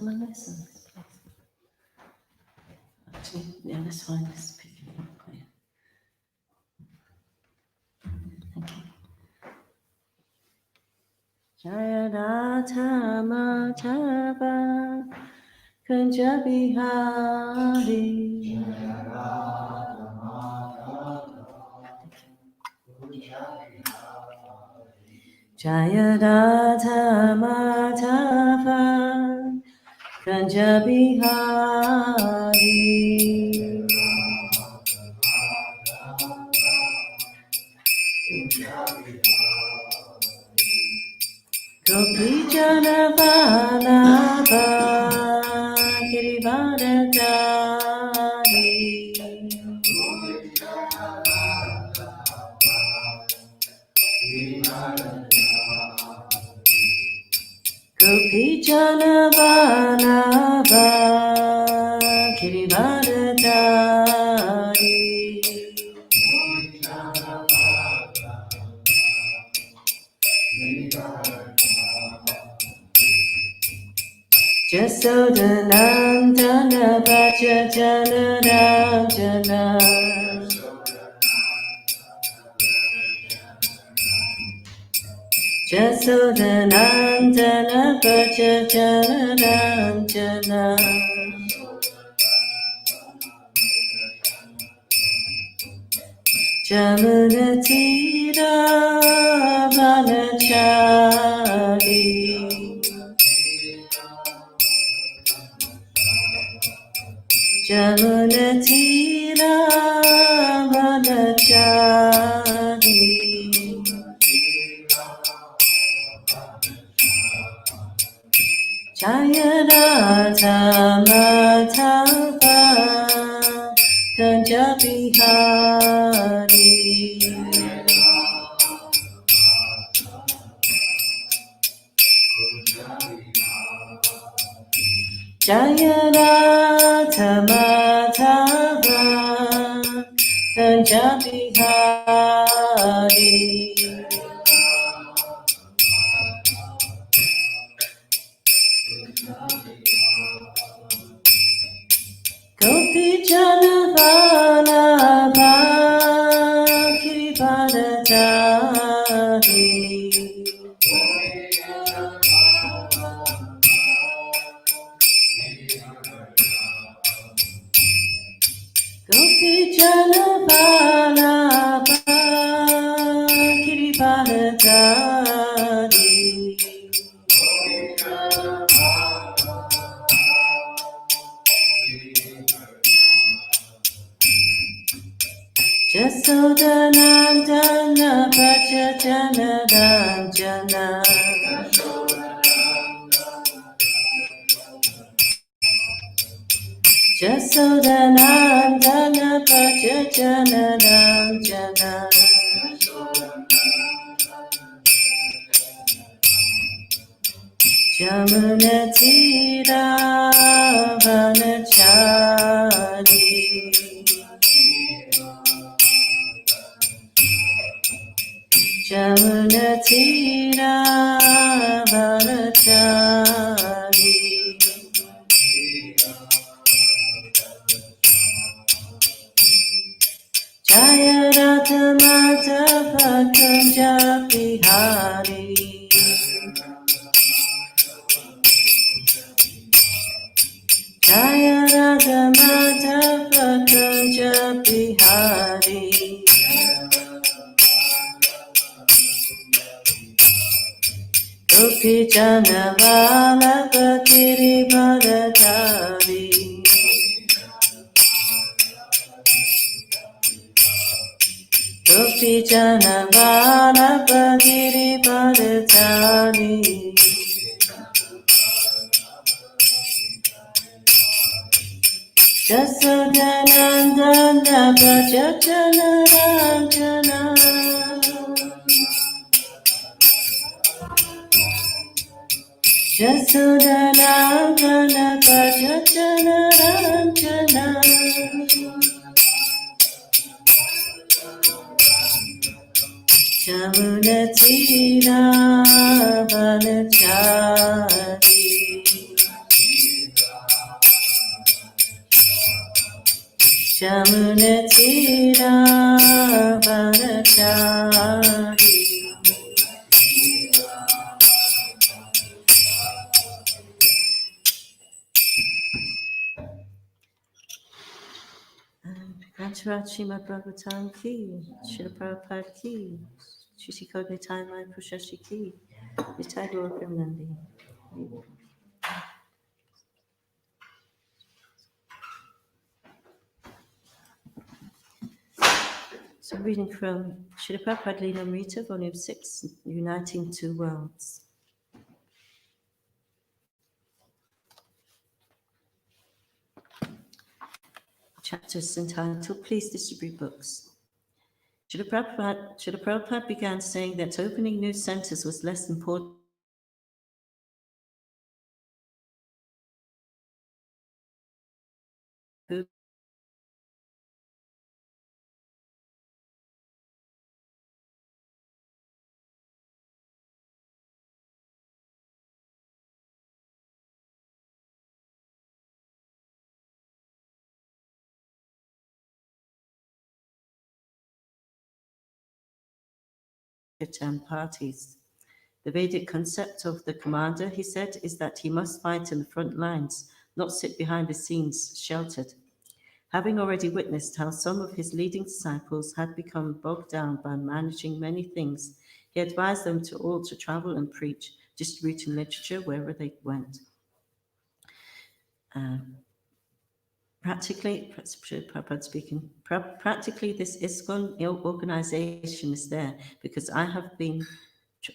someone listen, please? Actually, yeah, that's fine. Just pick it up. Yeah. Thank you. Jaya Radha Madhava Kunja Bihari. Jaya Radha Madhava Kunja Bihari. Gopi Jana Vallabha Girivardhari. Gopi Jana Vallabha Girivardhari. Jasodhanandana Bhaja Jana Ranjana. Jasodhanandana Bhaja Jana Ranjana. Jamuna Tira Vanachari. Jamuna Tira Vanachari. Jaya Radha Madhava Kunja Bihari. Jaya Radha Madhava Kunja Bihari. Gopi Jana Vallabha Girivardhari. Gopi Jana Vallabha Girivardhari. Jasodhanandana Bhaja Jana Ranjana. Jasodhanandana Bhaja Jana Ranjana. Jamuna Tira Vanachari. Jamuna Tira Vanachari. Jaya Radha Madhava Kunja Bihari. Jaya Radha Madhava Kunja Bihari. Gopi Jana Vallabha Girivardhari. Gopi Jana Vallabha Girivardhari. Jasodhanandana Bhaja Jana Ranjana. Jasodhanandana Bhaja Jana Ranjana. Jamuna Tira Vanachari. Jamunatira Bharatari. Grantaraj Srimad Bhagavatam Ki, Srila Prabhupada Ki, Shishiko Nitai Mai Prashashi Ki, Nitai Gaur Premanandi. So reading from Srila Prabhupada Leelamrita, Volume 6, Uniting Two Worlds. Chapters entitled, Please Distribute Books. Srila Prabhupada began saying that opening new centers was less important and parties. The Vedic concept of the commander, he said, is that he must fight in the front lines, not sit behind the scenes, sheltered. Having already witnessed how some of his leading disciples had become bogged down by managing many things, he advised them to all to travel and preach, distributing literature wherever they went. Practically, Prabhupada speaking, practically this ISKCON organization is there because I have been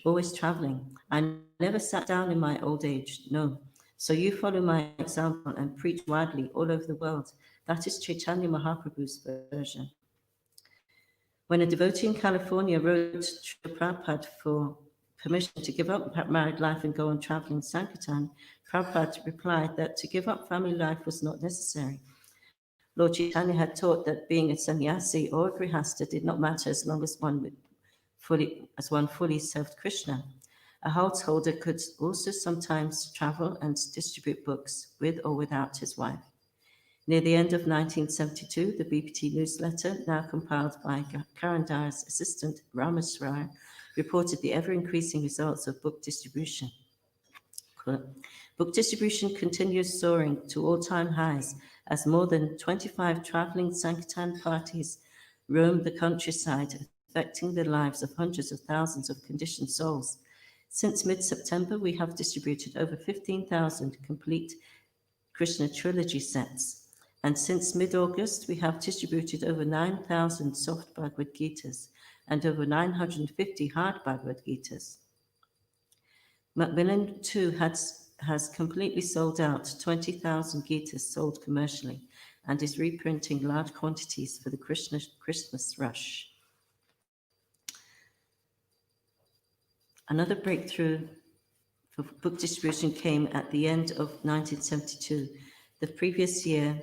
always traveling. I never sat down in my old age, no. So you follow my example and preach widely all over the world. That is Chaitanya Mahaprabhu's version. When a devotee in California wrote to Prabhupada for permission to give up married life and go on traveling Sankirtan, Prabhupada replied that to give up family life was not necessary. Lord Chaitanya had taught that being a sannyasi or a grihasta did not matter as long as one fully served Krishna. A householder could also sometimes travel and distribute books with or without his wife. Near the end of 1972, the BPT newsletter, now compiled by Karandar's assistant Ramaswara, reported the ever-increasing results of book distribution. Book distribution continues soaring to all-time highs as more than 25 traveling Sankirtan parties roam the countryside, affecting the lives of hundreds of thousands of conditioned souls. Since mid-September, we have distributed over 15,000 complete Krishna trilogy sets. And since mid-August, we have distributed over 9,000 soft Bhagavad Gitas and over 950 hard Bhagavad Gitas. Macmillan, too, has completely sold out 20,000 Gitas sold commercially and is reprinting large quantities for the Christmas rush. Another breakthrough for book distribution came at the end of 1972. The previous year,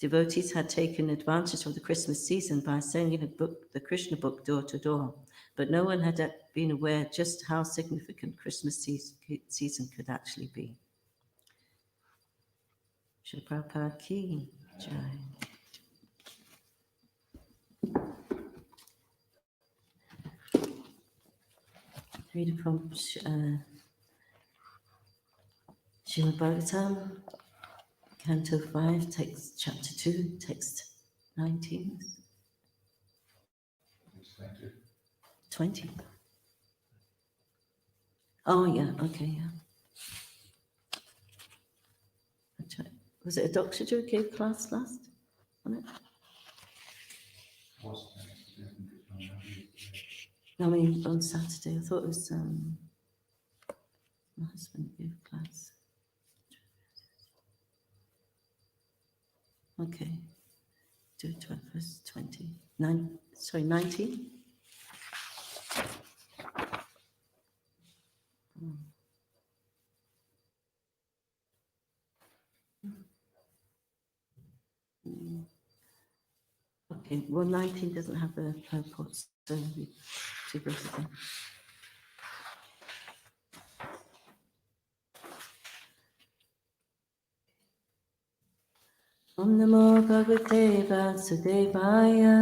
devotees had taken advantage of the Christmas season by sending the Krishna book door to door, but no one had been aware just how significant Christmas season could actually be. Srila Prabhupada Ki Jai. Reading from Srimad Bhagavatam, Canto 5, text, Chapter 2, text 19. 20. Oh, yeah, okay, yeah. Was it a Dr. Joe gave class last? Wasn't it? No, I mean, on Saturday. I thought it was my husband gave class. Okay. Do 12 verse 20. 19? Okay, well, 19 doesn't have the purport, so we do both of them. Om Namo Bhagavate Vasudevaya.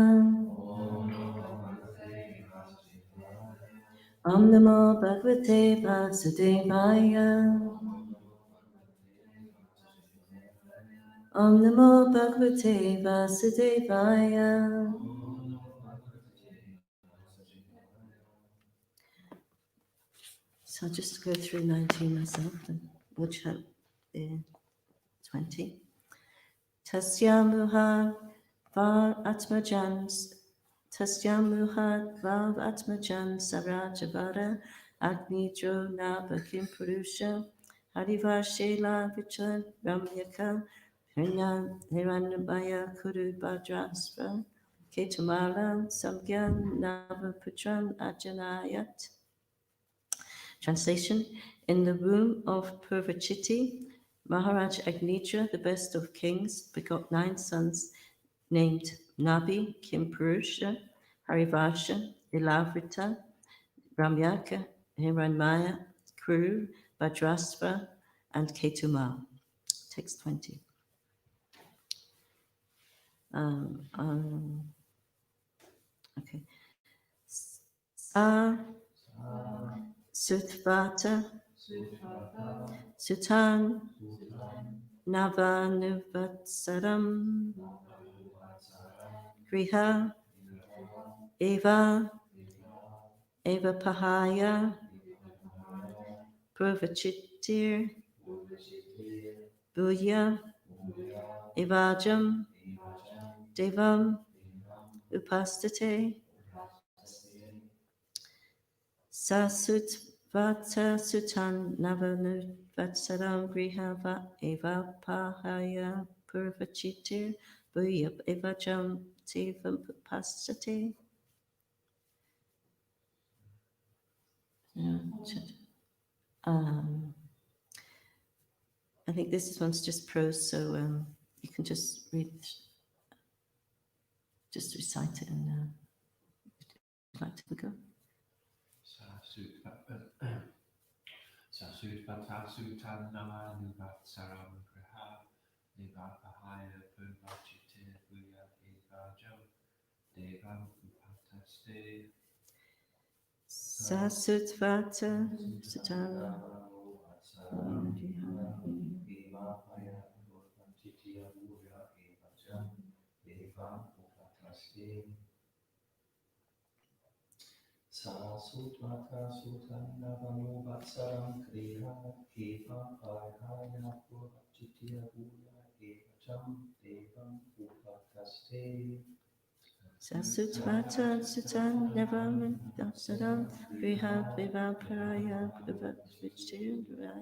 Om Namo Bhagavate Vasudevaya. Om Namo Bhagavate Vasudevaya. So I'll just go through 19 myself and we'll chat 20. Tasyamuha var atmajans. Tasyamuha var atmajan sarajavara agnidro nabakim purusha harivashela vichan ramyaka hiranabaya kuru badrasva ketumala samgyan navaputran ajanayat. Translation: In the womb of Purvachiti, Maharaj Agnitra, the best of kings, begot 9 sons named Nabi, Kimpurusha, Harivasha, Ilavrita, Ramyaka, Hiranmaya, Kuru, Bhadrasva, and Ketuma. Text 20. Okay. Sutvata, Sutan, Navanuvatsaram, Griha, Eva, Eva Pahaya, Purvachitir, Bhuya, Evajam, Devam, Upastate, Sasutvata Sutan Navanuvatsaram Griha Eva Pahaya Purvachitir Bhuya Evajam Devam Upastate. I think this one's just prose, so you can just recite it and would like to go. Sasutvata Sutan Navanuvatsaram Griha Nivapahaya Purvachite Bhuya Evajam Devam Upataste. Sasutvata Sutan Sasutvata Sutan Navanuvatsaram Kriha Eva Pahaya Purvachitya Bhuya Evajam Devam Upataste. Sasutvata Sutan Navanuvatsaram Kriha Eva Pahaya Purvachitya Bhuya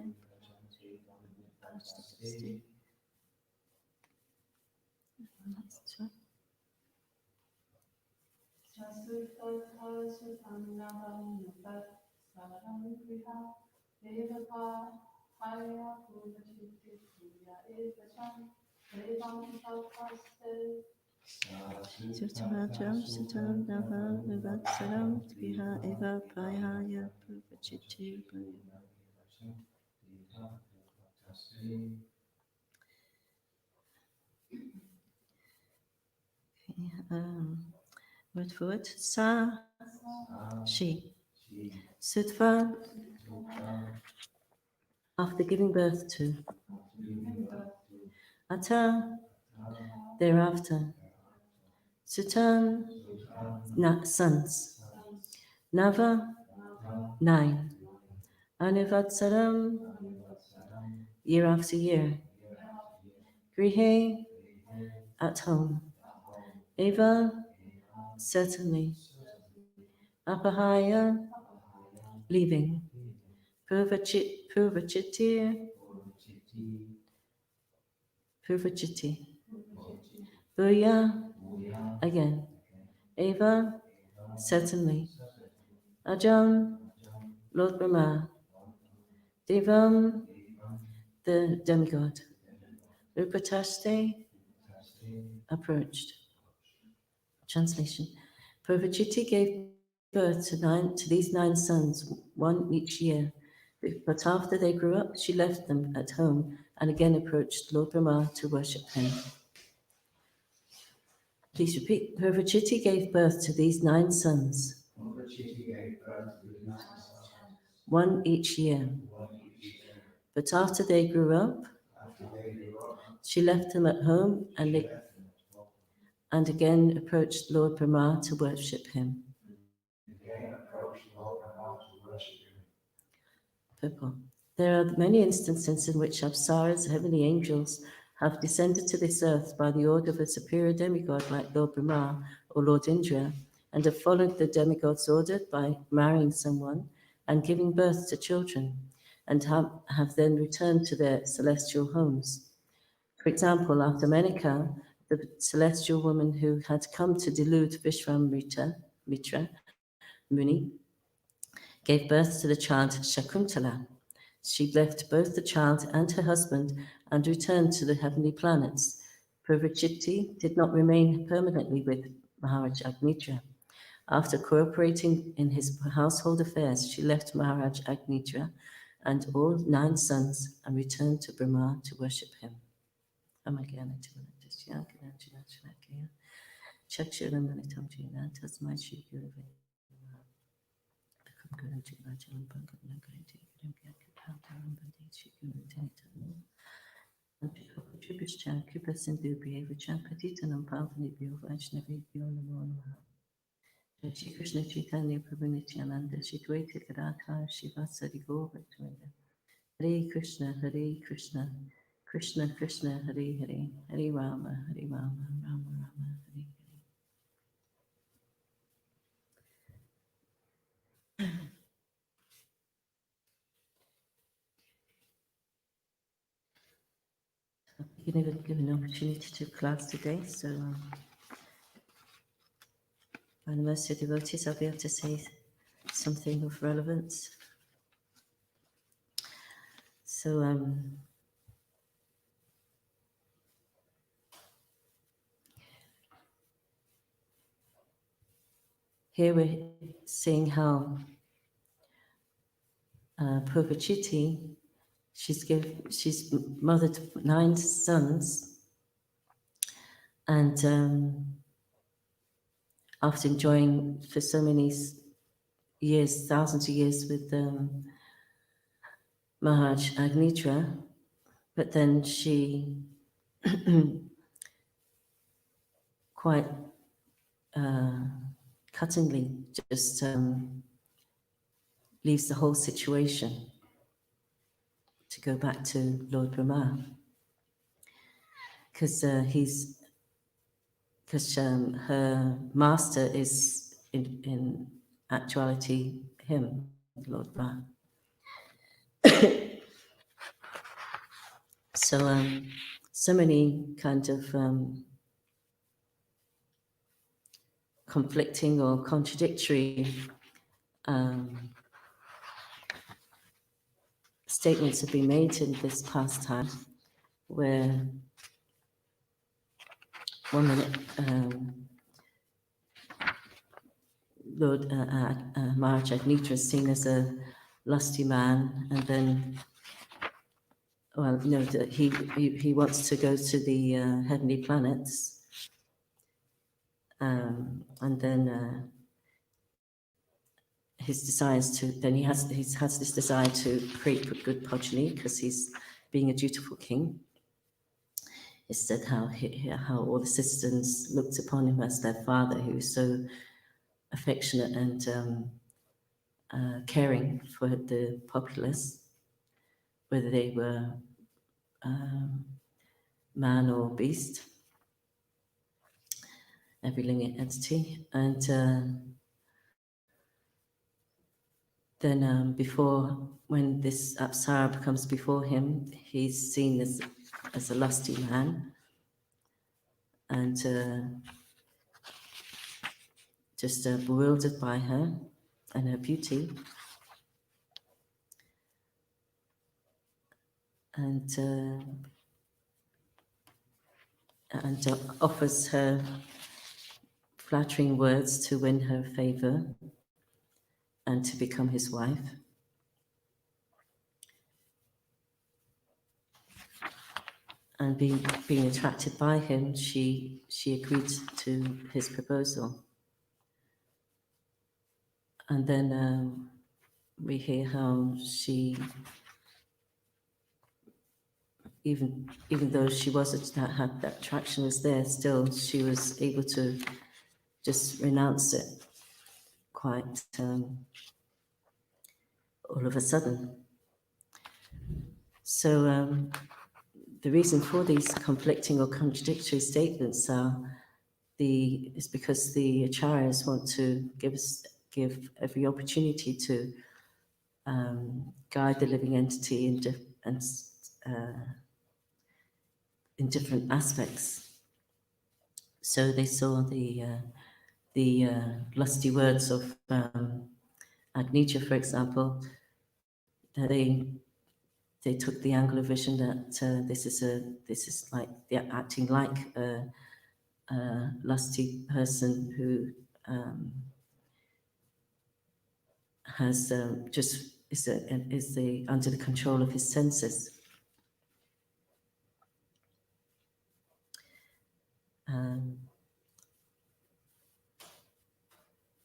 Sasutvata Sutan Navanuvatsaram Kriha Eva Pahaya Purvachitya Bhuya Evajam Devam Upataste. Sutavajam Sutan Navanuvatsaram Kriha Eva Pahaya Purvachitya Bhuya. Word for word. Sa, she. Sutva, after giving birth to. Ata, thereafter. Sutan, sons. Nava, 9. Anuvatsaram, year after year. Grihe, at home. Eva, certainly. Apahaya, leaving. Purvachitir, Purvachiti. Bhuya, again. Eva, certainly. Ajam, Lord Brahma. Devam, the demigod. Upataste, approached. Translation. Purvachiti gave birth to these 9 sons, one each year. But after they grew up, she left them at home and again approached Lord Brahma to worship him. Please repeat. Purvachiti gave birth to these 9 sons, Purvachiti gave birth to 9 sons, one each year. 1 each year. But after they grew up, After they grew up, she left them at home she left them at home and again approached Lord Brahma to worship him. and again approached Lord Brahma to worship him. Purport. There are many instances in which Apsaras, heavenly angels, have descended to this earth by the order of a superior demigod like Lord Brahma or Lord Indra, and have followed the demigod's order by marrying someone and giving birth to children, and have then returned to their celestial homes. For example, after Menaka, the celestial woman who had come to delude Vishwamitra Muni, gave birth to the child Shakuntala. She left both the child and her husband and returned to the heavenly planets. Purvachiti did not remain permanently with Maharaj Agnitra. After cooperating in his household affairs, she left Maharaj Agnitra and all 9 sons and returned to Brahma to worship him. Shri Krishna Chaitanya Prabhu Nityananda Shri Dvaita Gadadhara Shivasari Gaura Bhaktivinoda Hare Krishna Krishna Krishna Hare Hare Hare Rama Rama Rama Hare Hare. You never given an opportunity to class today, so by the mercy of devotees, I'll be able to say something of relevance. So, here we're seeing how Purvachiti, she's mothered 9 sons, and after enjoying for so many years, thousands of years with Maharaj Agnitra, but then she quite cuttingly just leaves the whole situation to go back to Lord Brahma, because her master is in actuality him, Lord Brahma. So, so many kind of conflicting or contradictory statements have been made in this pastime, where one minute Lord Maharaj Agnitra is seen as a lusty man, and then, well, you know, that he wants to go to the heavenly planets, and then his desires to, then he has this desire to create good progeny because he's being a dutiful king. It said how all the citizens looked upon him as their father, who was so affectionate and caring for the populace, whether they were man or beast, every living entity. And then before, when this Apsara comes before him, he's seen as a lusty man, and just bewildered by her and her beauty. And offers her flattering words to win her favor and to become his wife. and being attracted by him, she agreed to his proposal. And then we hear how she, even though she had that attraction was there, still she was able to just renounce it quite all of a sudden. So the reason for these conflicting or contradictory statements is because the acharyas want to give every opportunity to guide the living entity in different aspects. So they saw the lusty words of Agnija, for example, that they took the angle of vision that this is like they're acting like a lusty person who has just is under the control of his senses.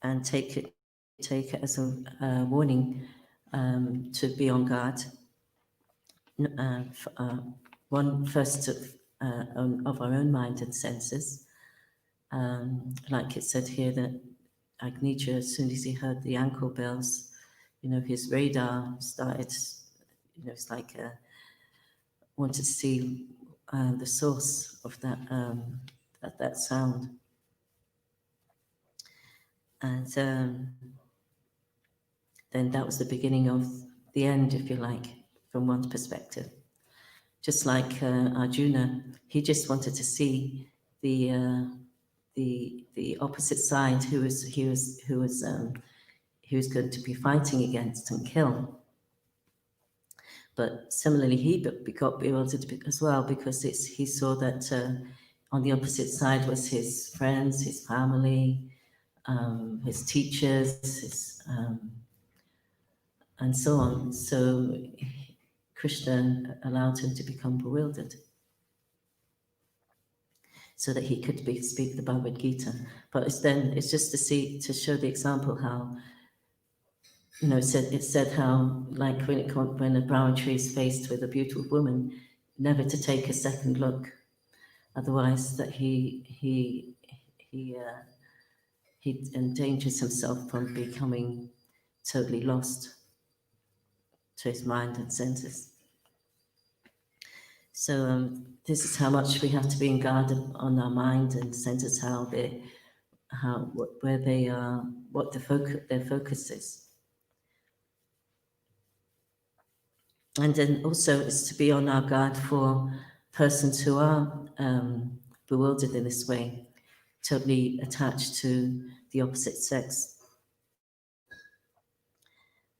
And take it as a warning to be on guard. One first of our own mind and senses. Like it said here that Agnija, as soon as he heard the ankle bells, his radar started, it's like wanted to see the source of that sound. And then that was the beginning of the end, if you like, from one's perspective. Just like Arjuna, he just wanted to see the opposite side who was going to be fighting against and kill. But similarly, he got bewildered as well, because he saw that on the opposite side was his friends, his family, his teachers, and so on. So Krishna allowed him to become bewildered so that he could speak the Bhagavad Gita. But it's just to show the example how, it said how, like when a brahmachari is faced with a beautiful woman, never to take a second look, otherwise that he endangers himself from becoming totally lost to his mind and senses. So this is how much we have to be in guard on our mind and senses, where they are, what their focus is. And then also it's to be on our guard for persons who are bewildered in this way, totally attached to the opposite sex.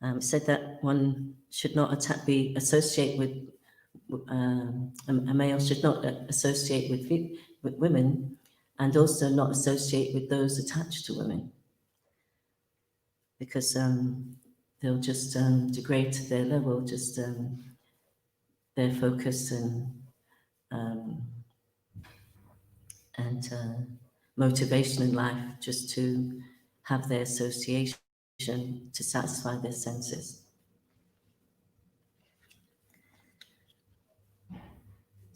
It said that one should not be associate with a male should not associate with women, and also not associate with those attached to women, because they'll just degrade their level, just their focus and motivation in life, just to have their association to satisfy their senses.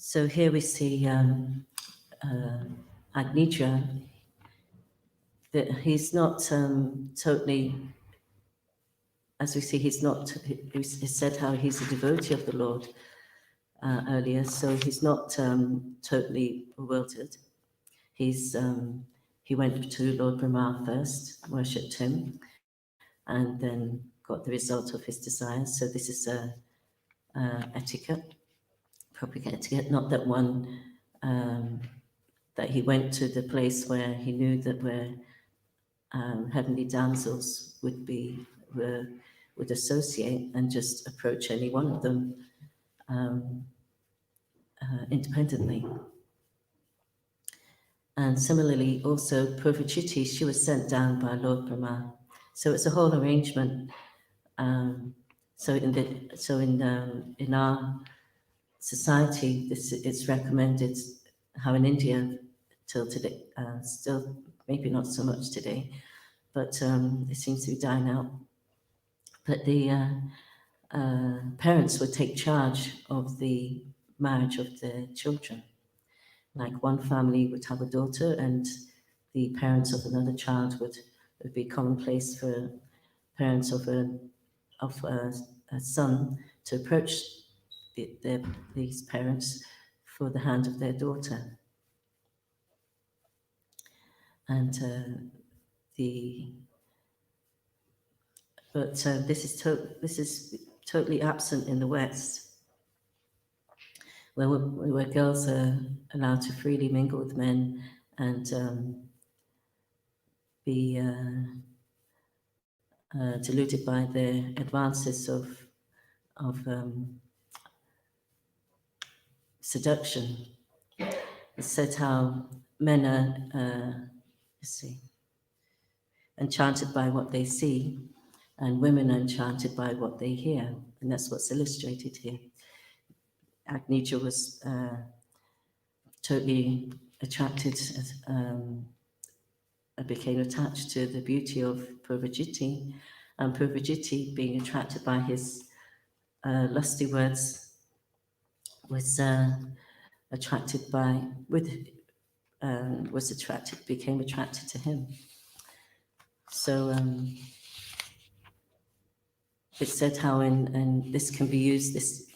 So here we see Agnija, that he's not totally, as we see, he said how he's a devotee of the Lord earlier, so he's not totally bewildered. He went to Lord Brahma first, worshipped him, and then got the result of his desires. So this is etiquette, proper etiquette, not that one that he went to the place where he knew that where heavenly damsels would associate and just approach any one of them independently. And similarly, also Purvachiti, she was sent down by Lord Brahma. So it's a whole arrangement. So in our society, it's recommended how in India till today, still maybe not so much today, but it seems to be dying out. But the parents would take charge of the marriage of their children. Like one family would have a daughter, and the parents of another child would be commonplace for parents of a son to approach these parents for the hand of their daughter. And the but this is totally absent in the West, where girls are allowed to freely mingle with men and be deluded by the advances of seduction. It's said how men are enchanted by what they see, and women are enchanted by what they hear, and that's what's illustrated here. Agnica was totally attracted, became attached to the beauty of Purvajiti, and Purvajiti, being attracted by his lusty words, was attracted by became attracted to him. So it said how and this can be used. This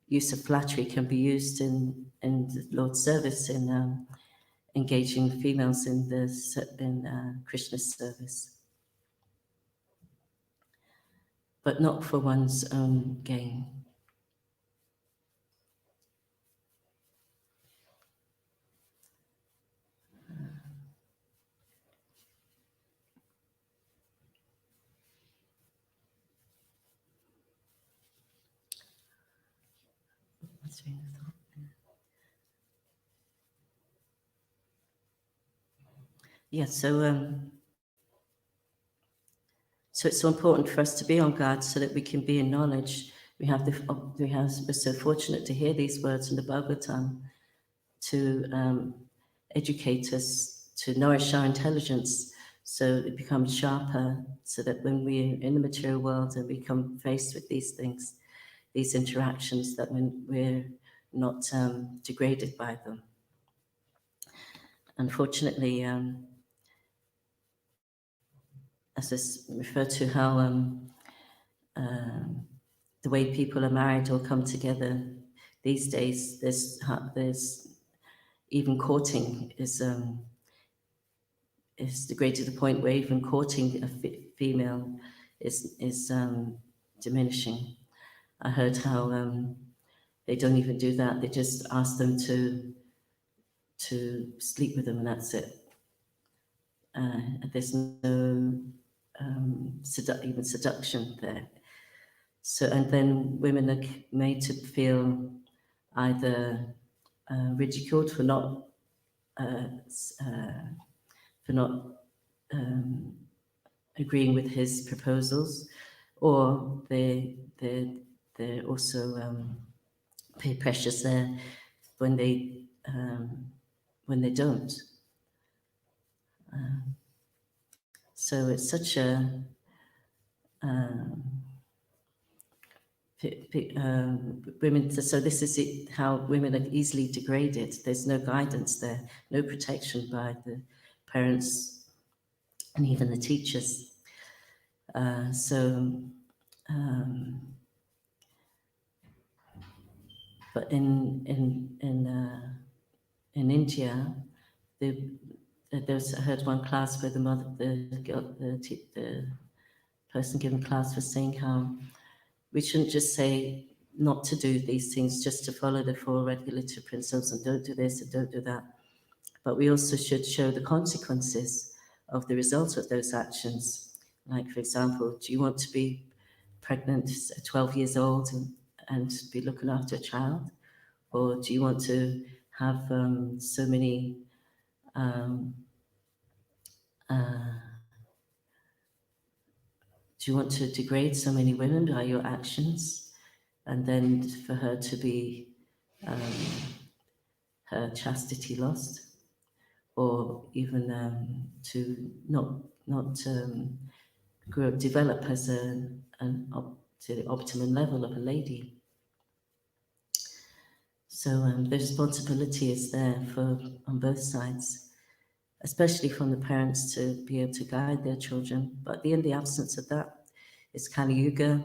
use of flattery can be used in the Lord's service in engaging females in Krishna's service, but not for one's own gain. What's being thought? Yeah, so it's so important for us to be on guard so that we can be in knowledge. We're so fortunate to hear these words in the Bhagavatam to educate us, to nourish our intelligence so it becomes sharper, so that when we're in the material world and we come faced with these things, these interactions, that when we're not degraded by them. Unfortunately, as I refer to how the way people are married or come together these days, there's even courting is degraded to the point where even courting a female is diminishing. I heard how they don't even do that. They just ask them to sleep with them, and that's it. There's no even seduction there. So, and then women are made to feel either ridiculed for not agreeing with his proposals, or they're also precious there when they don't. So it's such a women. So this is it, how women are easily degraded. There's no guidance there, no protection by the parents and even the teachers. But in India, I heard one class where the person giving class was saying how we shouldn't just say not to do these things, just to follow the four regulative principles and don't do this and don't do that. But we also should show the consequences of the result of those actions. Like, for example, do you want to be pregnant at 12 years old and be looking after a child? Or do you want to have so many do you want to degrade so many women by your actions? and then for her to be her chastity lost, or even to not develop as to the optimum level of a lady. So the responsibility is there on both sides, especially from the parents to be able to guide their children. But in the absence of that, it's Kali Yuga,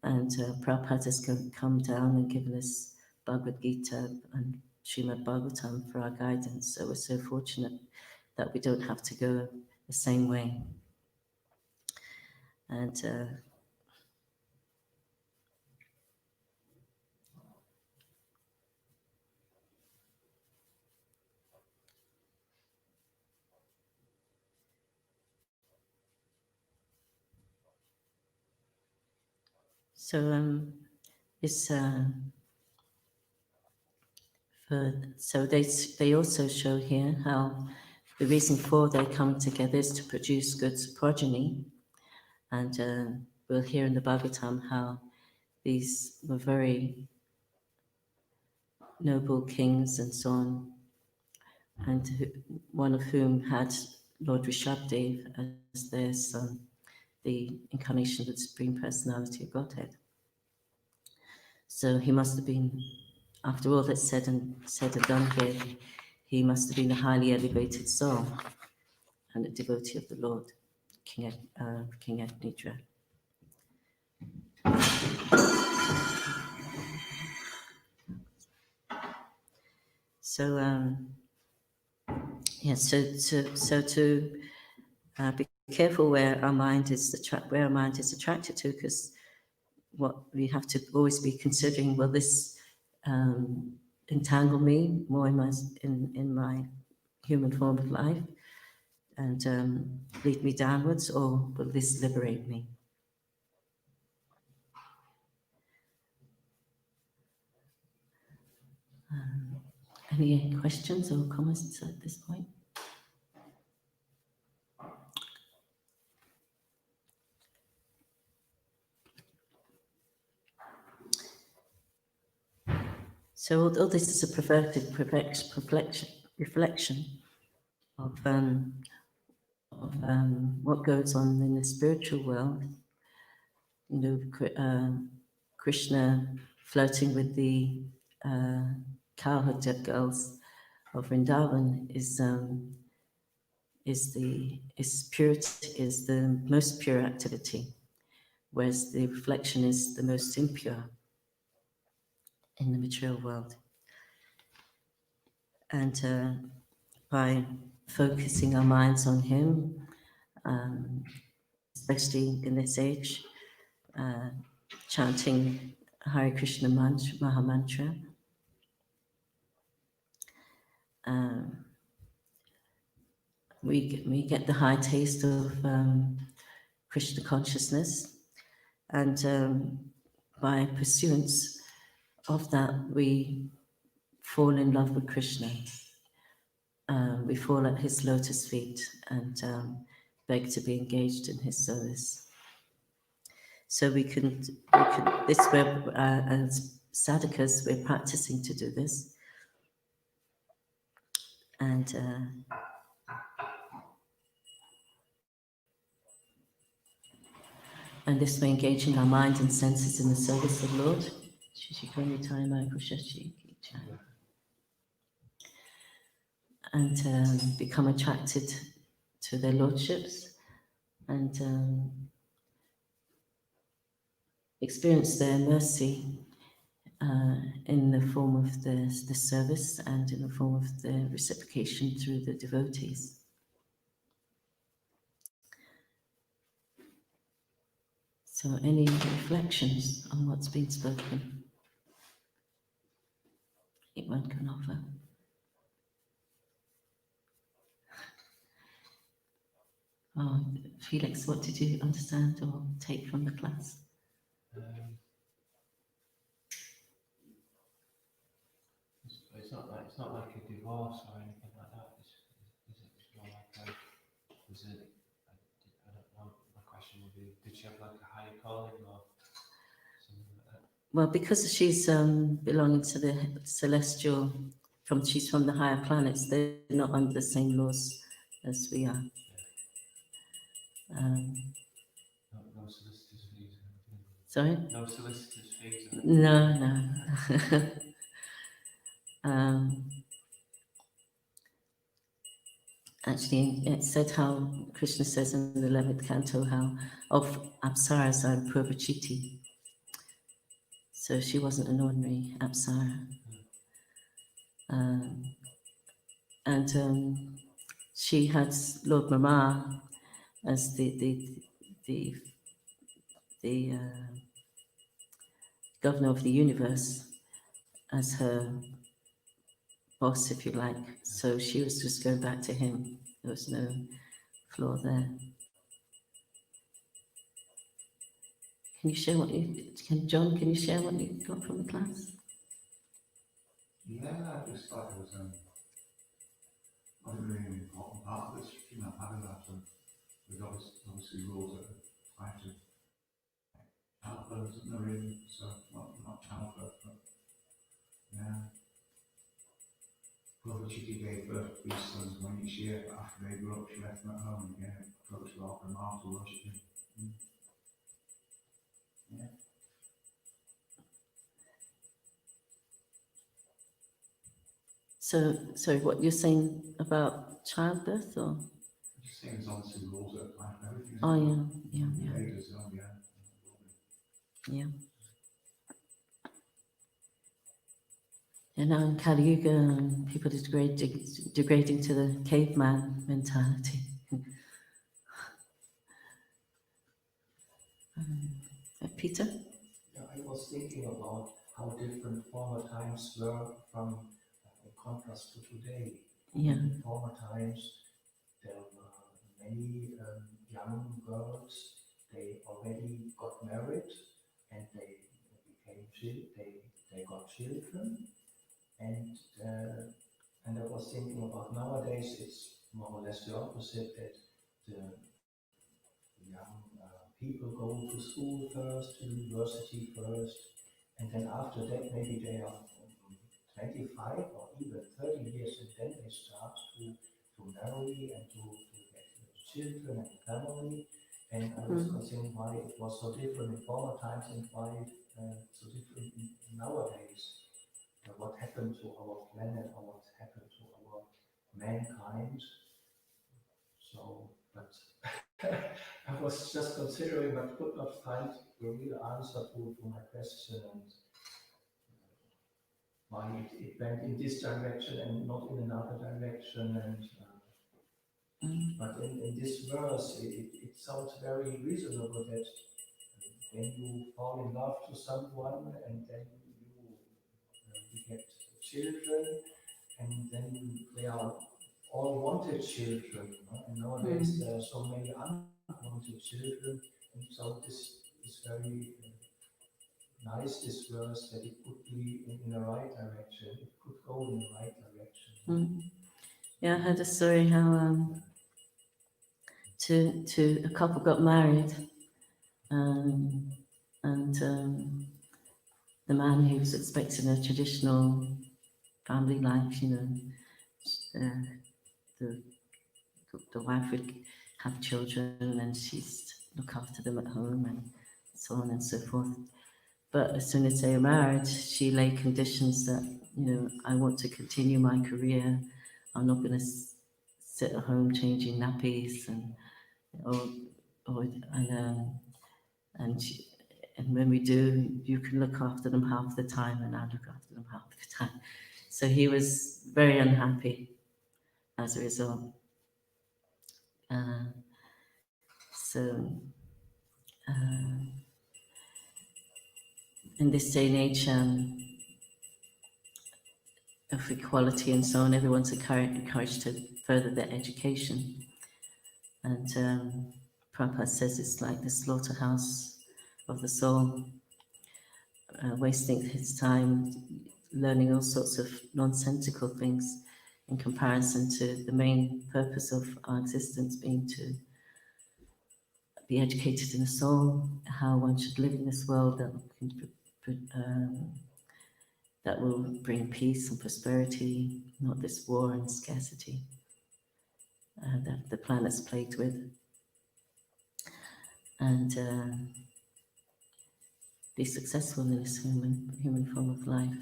and Prabhupada has come down and given us Bhagavad Gita and Srimad Bhagavatam for our guidance. So we're so fortunate that we don't have to go the same way. And so it's so they also show here how the reason for their coming together is to produce good progeny, and we'll hear in the Bhagavatam how these were very noble kings and so on, and one of whom had Lord Rishabdev as their son, the incarnation of the Supreme Personality of Godhead. So he must have been, after all that's said and done here, he must have been a highly elevated soul and a devotee of the Lord, King Nidra. So so to be careful where our mind is attracted to, because what we have to always be considering: will this entangle me more in my human form of life and lead me downwards, or will this liberate me? Any questions or comments at this point? So although this is a perverted reflection of what goes on in the spiritual world, you know, Krishna flirting with the cowherd girls of Vrindavan is purity, is the most pure activity, whereas the reflection is the most impure in the material world. And by focusing our minds on him, especially in this age, chanting Hare Krishna Maha Mantra, we get the high taste of Krishna consciousness, and by pursuance of that, we fall in love with Krishna. We fall at his lotus feet and beg to be engaged in his service. So we can this way, as sadhakas, we're practicing to do this, and this way engaging our mind and senses in the service of the Lord. And become attracted to their lordships and experience their mercy in the form of the service and in the form of the reciprocation through the devotees. So any reflections on what's been spoken? Anyone can offer. Oh, Felix, what did you understand or take from the class? It's not like a divorce or anything like that. It's more like I don't know. My question would be: did she have like a higher calling or something like that? well, because she's belonging to the celestial, she's from the higher planets, they're not under the same laws as we are. No solicitor's fees or anything. Sorry? No solicitor's fees or anything. No. Actually, it said how Krishna says in the 11th canto how of Apsaras are Purvachiti. So she wasn't an ordinary Apsara. And she had Lord Brahma as the governor of the universe, as her boss, if you like. So she was just going back to him. There was no flaw there. Can you share John, can you share what you got from the class? Yeah, I just thought it was a really important part of this Srimad Bhagavatam. There's obviously rules that apply to childbirth, isn't there really? So, not childbirth, but yeah. Prabhupada gave birth to these sons one each year, but after they grew up, she left them at home and again approached Lord Brahma to worship him. Yeah. So, sorry, what you're saying about childbirth, or? I'm just saying there's obviously rules that apply to everything. Oh, yeah. Vedas, yeah. Yeah. And now in Kali Yuga, people are degrading to the caveman mentality. Peter? Yeah, I was thinking about how different former times were from, in contrast to today. Yeah. In former times, there were many young girls. They already got married, and they got children, and I was thinking about nowadays. It's more or less the opposite, that the young people go to school first, to university first, and then after that maybe they are 25 or even 30 years, and then they start to marry and to get children and family. And I was considering why it was so different in former times and why so different nowadays. What happened to our planet, or what happened to our mankind? So, but I was just considering but could not find the real answer to my question, and why it went in this direction and not in another direction. And but in this verse, it sounds very reasonable that when you fall in love to someone and then you get children, and then they are all wanted children, and nowadays there are so many unwanted children, and so this is very nice, this verse, that it could be in the right direction, it could go in the right direction. Yeah, I heard a story how a couple got married, and the man who was expecting a traditional family life, the wife would have children and she'd look after them at home and so on and so forth. But as soon as they were married, she laid conditions that, I want to continue my career. I'm not going to sit at home changing nappies and when we do, you can look after them half the time and I look after them half the time. So he was very unhappy as a result. In this day and age of equality and so on, everyone's encouraged to further their education. And Prabhupada says it's like the slaughterhouse of the soul, wasting his time learning all sorts of nonsensical things in comparison to the main purpose of our existence being to be educated in the soul, how one should live in this world that can that will bring peace and prosperity, not this war and scarcity that the planet's plagued with, and be successful in this human form of life.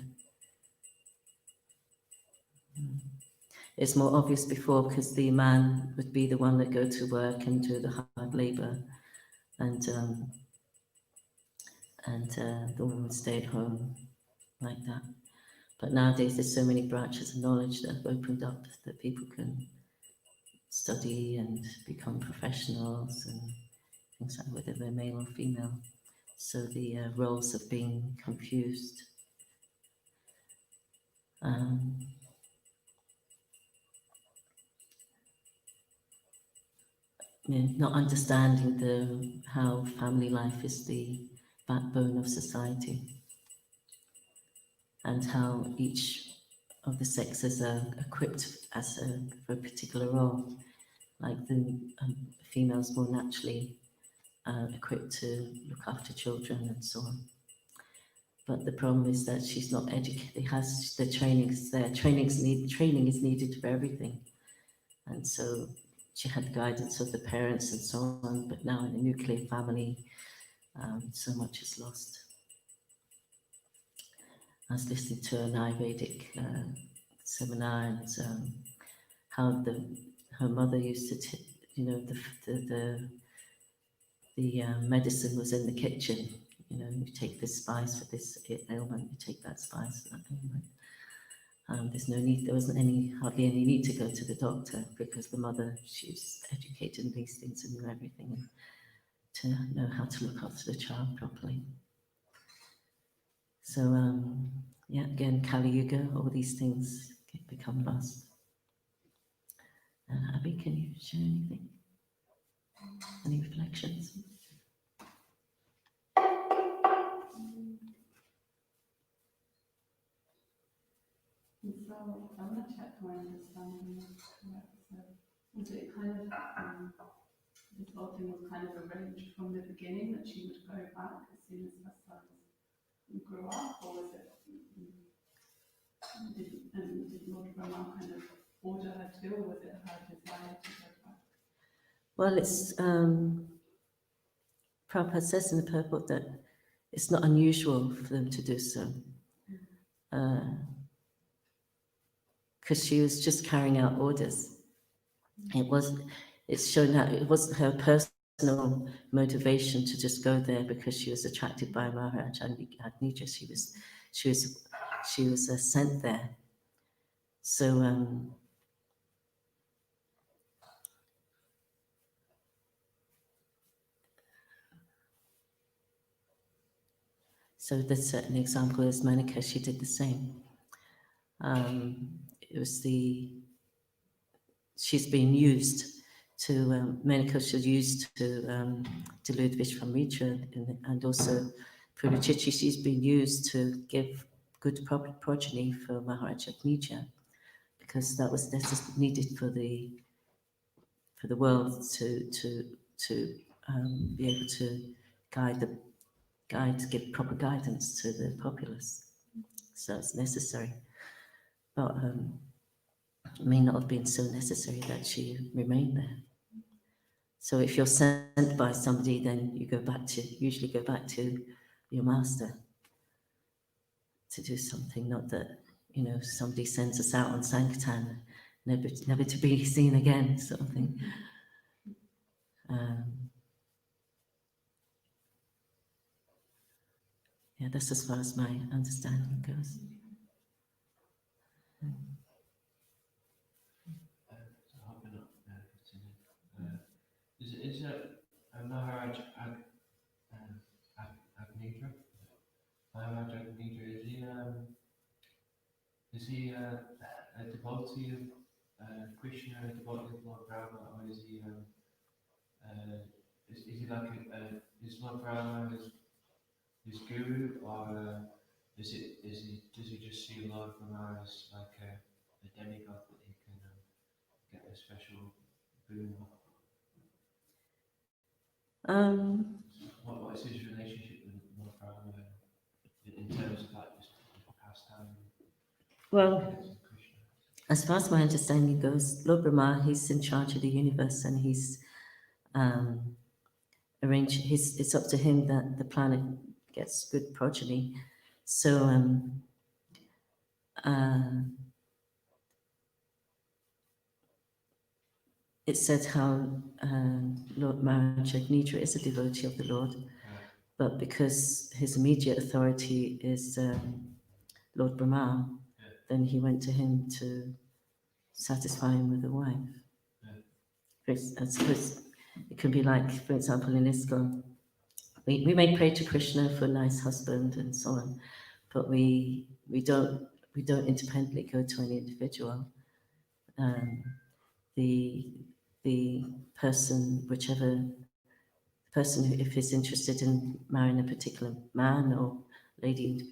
It's more obvious before because the man would be the one that go to work and do the hard labor, and the woman would stay at home like that. But nowadays there's so many branches of knowledge that have opened up that people can study and become professionals and things like whether they're male or female. So the roles have been confused. Not understanding how family life is the backbone of society, and how each of the sexes are equipped for a particular role. Like the females more naturally equipped to look after children and so on. But the problem is that she's not educated. The training is there. Training is needed for everything, and so she had the guidance of the parents and so on. But now in a nuclear family, so much is lost. I was listening to an Ayurvedic seminar, and how her mother used to, the medicine was in the kitchen. You take this spice for this ailment, you take that spice for that ailment. There's no need. There wasn't hardly any need to go to the doctor because the mother, she was educated in these things and knew everything, and to know how to look after the child properly. So again, Kali Yuga, all these things become lost. Abby, can you share anything? Any reflections? And so I want to check my understanding is correct. So was it kind of this whole thing was kind of arranged from the beginning that she would go back as soon as her sons grew up, or was it did Lord Brahma kind of order her to, or was it her desire to go back? Well, it's Prabhupada says in the purport that it's not unusual for them to do so. Because she was just carrying out orders. It's shown that it wasn't her personal motivation to just go there because she was attracted by Maharaj Adnija. She was sent there. So so that's an example is Manika. She did the same. She's been used to, Manika was used to delude Vishwamitra, and also Puruchichi, she's been used to give good progeny for Maharaj Adnija, because that was needed for the world to be able to give proper guidance to the populace. So it's necessary. But it may not have been so necessary that she remained there. So if you're sent by somebody, then you usually go back to your master to do something, not that, somebody sends us out on Sankirtan, never to be seen again, sort of thing. That's as far as my understanding goes. Hopping up, is it Maharaj Agnitra? Maharaj Agnitra, is he a devotee of Krishna, a devotee of Lord Brahma, or is he like is Lord Brahma his guru, or does he just see Lord Brahma as like a demigod that he can get a special boon of? What is his relationship with Lord Brahma? Is Well, Krishna. as far as my understanding goes, Lord Brahma, he's in charge of the universe, and he's arranged. It's up to him that the planet gets good progeny. So it said how Lord Maharaja Nidra is a devotee of the Lord, but because his immediate authority is Lord Brahma, then he went to him to satisfy him with a wife. I suppose it can be like, for example, in ISKCON, we may pray to Krishna for a nice husband and so on, but we don't independently go to an individual. The person, whichever person, who, if is interested in marrying a particular man or lady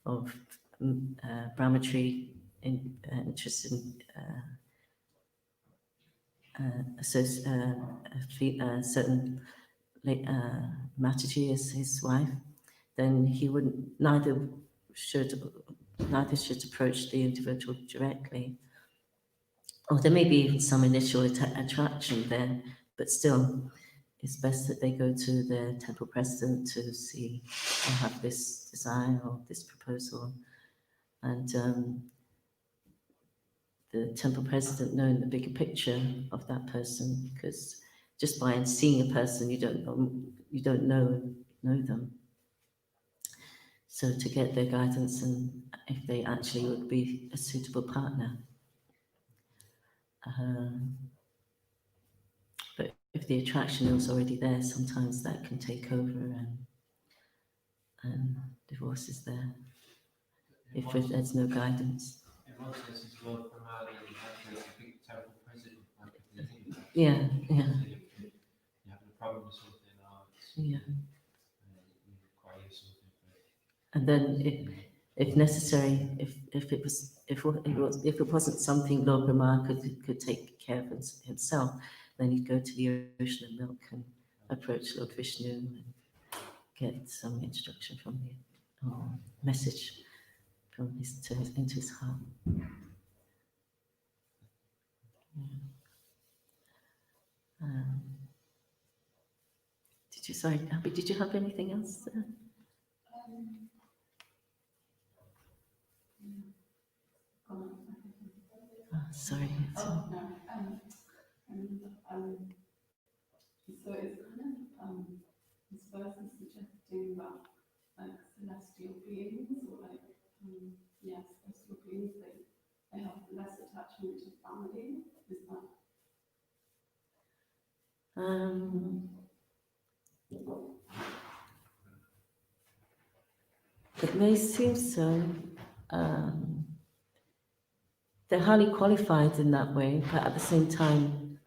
of brahmachari, interested in a certain Mataji as his wife, then he wouldn't neither should approach the individual directly. Or there may be even some initial attraction there, but still, it's best that they go to their temple president to see or have this desire or this proposal. And the temple president knowing the bigger picture of that person, because just by seeing a person, you don't know them. So to get their guidance and if they actually would be a suitable partner. But if the attraction is already there, sometimes that can take over and divorce is there if there's no guidance. In one sense, it's Lord Brahma that you have to a big temple president like of the universe. Yeah. You have a problem with something, or you require something. And then, if necessary, if it wasn't something Lord Brahma could take care of himself, then he'd go to the ocean of milk and approach Lord Vishnu and get some instruction from the message from into his heart. Sorry, Abby, did you have anything else? Sorry. Oh, no. So it's kind of, this verse is suggesting that, like, celestial beings, or like, celestial beings, they have less attachment to family. Is that? It may seem so. They're highly qualified in that way, but at the same time,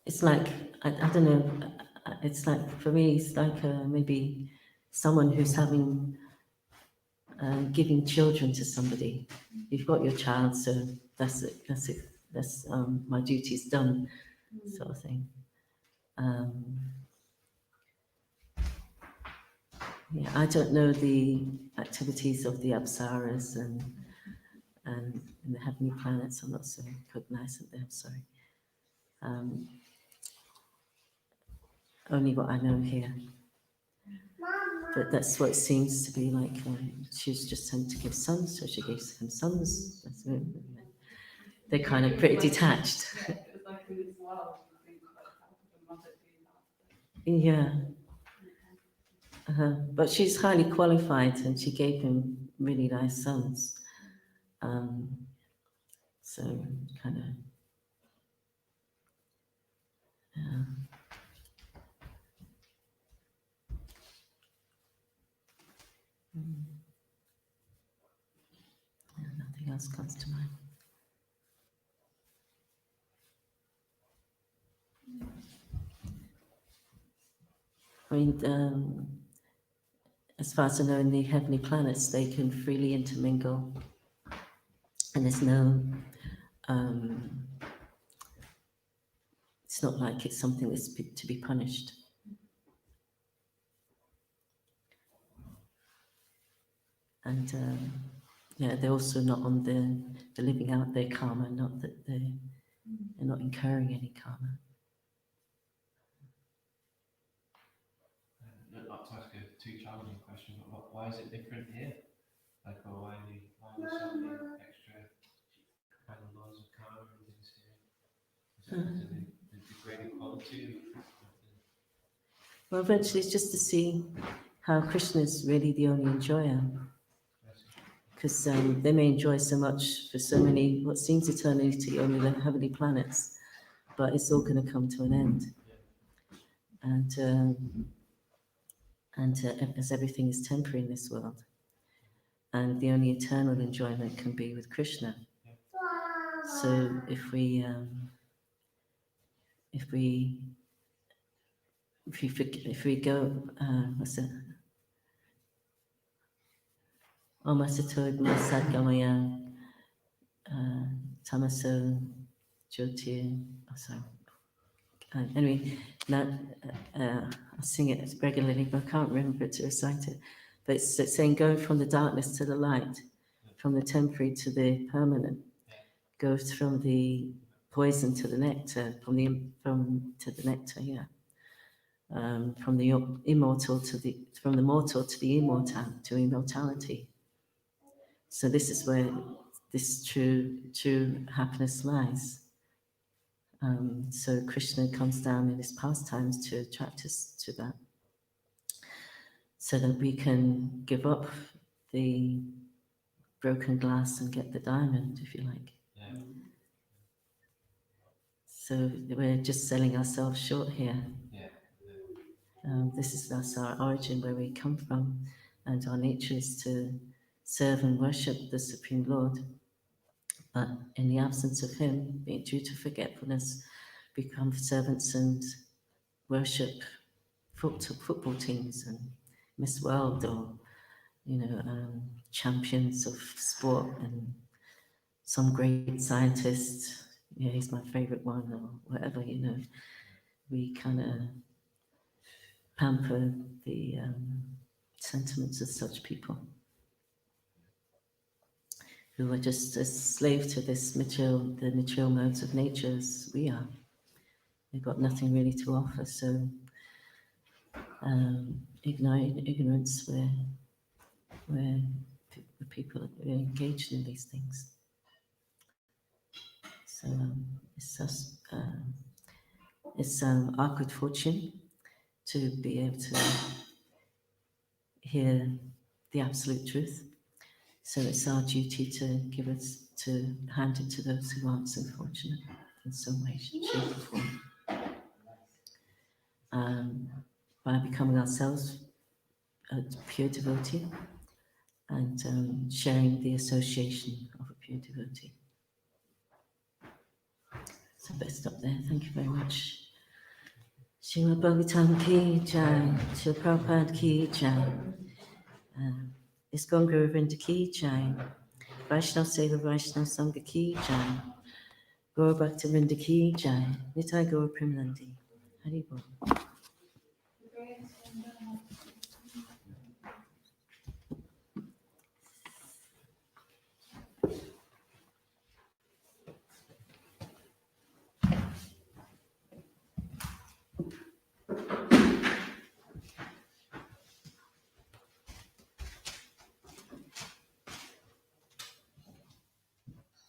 it's like, I don't know, it's like, for me, it's like maybe someone who's giving children to somebody. You've got your child, so that's it, that's my duty's done, sort of thing. Yeah, I don't know the activities of the Apsaras and in the heavenly planets. I'm not so cognizant there, sorry. Only what I know here. But that's what it seems to be like. She was just sent to give sons, so she gave him sons. That's it. They're kind of pretty detached. Yeah, it's like in this world, I think, like, how could a mother do that? Yeah. But she's highly qualified and she gave him really nice sons. So kind of, yeah. Nothing else comes to mind. I mean, as far as I know, in the heavenly planets, they can freely intermingle, and there's no. It's not like it's something that's to be punished. And yeah, they're also not on the living out their karma, not that they're not incurring any karma. Not to ask a too challenging question, but why is it different here? Like, or why are there so many extra kind of laws of karma and things here? Is it because of the greater quality of the Well, eventually it's just to see how Krishna is really the only enjoyer. Because they may enjoy so much for so many, what seems eternity, only the heavenly planets, but it's all going to come to an end. And as everything is temporary in this world, and the only eternal enjoyment can be with Krishna. So if we go, what's it? Om Asato Sadgamaya Tamaso Jyotir. Oh, sorry. Anyway, I sing it regularly, but I can't remember to recite it. But it's saying, go from the darkness to the light, from the temporary to the permanent, goes from the poison to the nectar, from the nectar, yeah. From the immortal from the mortal to the immortality. So this is where this true happiness lies. So Krishna comes down in his pastimes to attract us to that, so that we can give up the broken glass and get the diamond, if you like. Yeah. So we're just selling ourselves short here. Yeah. That's our origin, where we come from, and our nature is to serve and worship the Supreme Lord. But in the absence of him, being due to forgetfulness, become servants and worship football teams and Miss World, or champions of sport, and some great scientist. Yeah, he's my favorite one, or whatever. We kind of pamper the sentiments of such people who are just a slave to the material modes of nature as we are. They've got nothing really to offer, so ignorance where people are engaged in these things. So it's our good fortune to be able to hear the absolute truth. So it's our duty to hand it to those who aren't so fortunate in some way, shape, or form. By becoming ourselves a pure devotee, and sharing the association of a pure devotee. So best stop there. Thank you very much. Srimad Bhagavatam ki jai, Srila Prabhupada ki jai, ISKCON Guru Vrinda ki jai, Vaishnava Seva Vaishnava Sangha ki jai, Gaura Bhakta Vrinda ki jai, Nitai Gaura Premanandi. Hari Bol.